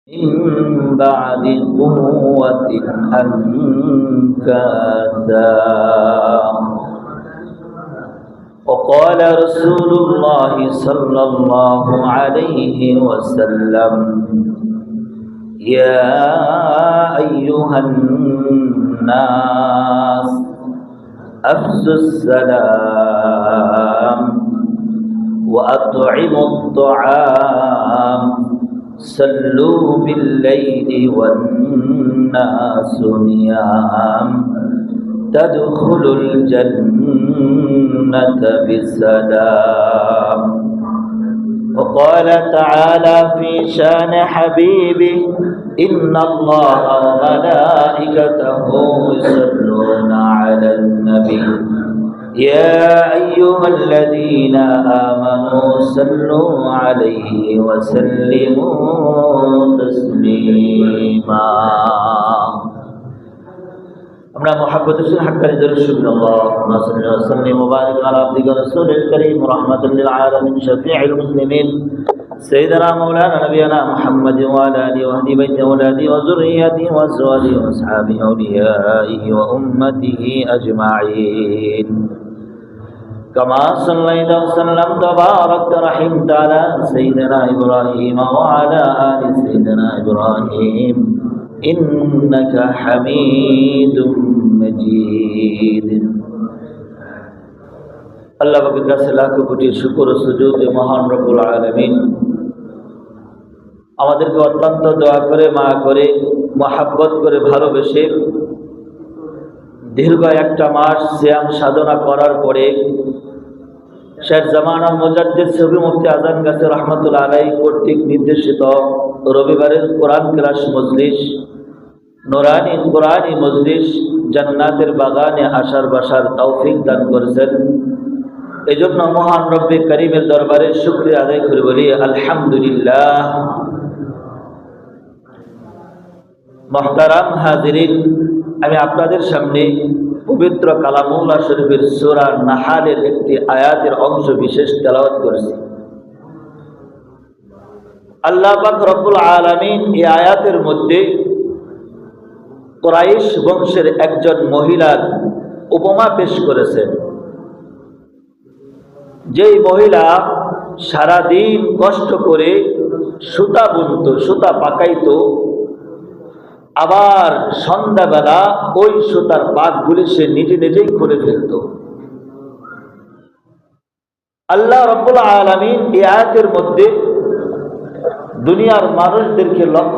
من بعد قوة أنكاثا. وقال رسول الله صلى الله عليه وسلم: يا أيها الناس أفشوا السلام وأطعموا الطعام صلوا بالليل والناس نيام تدخلوا الجنة بسلام. وقال تعالى في شان حبيبه: إن الله وملائكته يصلون على النبي يا أيها الذين آمنوا صلوا عليه وسلموا تسليما. আমরা মুহাব্বতের সাথে হাক্কানি দরুদ শরীফ আল্লাহুম্মা সাল্লি ওয়া সাল্লিম ওয়া বারিক আলা আবদিকা রাসূলিল কারীম রাহমাতাল লিল আলামিন শাফিউল মুসলিমিন সাইয়্যিদিনা মাওলানা নবিয়ানা মুহাম্মাদিন ওয়া আলা আলিহি ওয়া আহলি বাইতিহি ওয়া আওলাদিহি ওয়া যুররিয়্যাতিহি ওয়া আজওয়াজিহি ওয়া আসহাবিহি ওয়া আউলিয়াইহি ওয়া উম্মতিহি আজমাঈন। كما صليت وسلمت وباركت رحمت على سيدنا إبراهيم وعلى آل سيدنا إبراهيم إنك حميد مجيد। আল্লাহ পাকের কাছে লাখো কোটি শুকর ও সুজুদ মহান রব্বুল আলামিন আমাদেরকে অত্যন্ত দয়া করে মায়া করে মহব্বত করে ভালোবেসে দীর্ঘ একটা মাস সিয়াম সাধনা করার পরে শেখ জামানার মুজাদ্দিদ শফি মুফতি আজম গাছী রহমাতুল্লাহ আলাইহি কর্তৃক নির্দেশিত রবিবারের কোরআন ক্লাস মজলিস, নুরানি কোরআনি মজলিস জান্নাতের বাগানে আসার বসার তৌফিক দান করেছেন। এজন্য মহান রব্বে করিমের দরবারে শুকরিয়া আদায় করে বলি আলহামদুলিল্লাহ। মুহতারাম হাজিরিন, আমি আপনাদের সামনে পবিত্র কালামুল্লাহ শরীফের সূরা নাহালের একটি আয়াতের অংশ বিশেষ তেলাওয়াত করেছি। আল্লাহ পাক রব্বুল আলামিন এই আয়াতের মধ্যে কুরাইশ বংশের একজন মহিলার উপমা পেশ করেছেন। যেই মহিলা সারাদিন কষ্ট করে সুতা বুনতো, সুতা পাকাইতো, আবার সন্ধ্যাবেলা ওই সুতার পাকগুলি সে নিজে নিজেই খুলে ফেলত। আল্লাহ রাব্বুল আলামিন এই আয়াতের মধ্যে দুনিয়ার মানুষদেরকে লক্ষ্য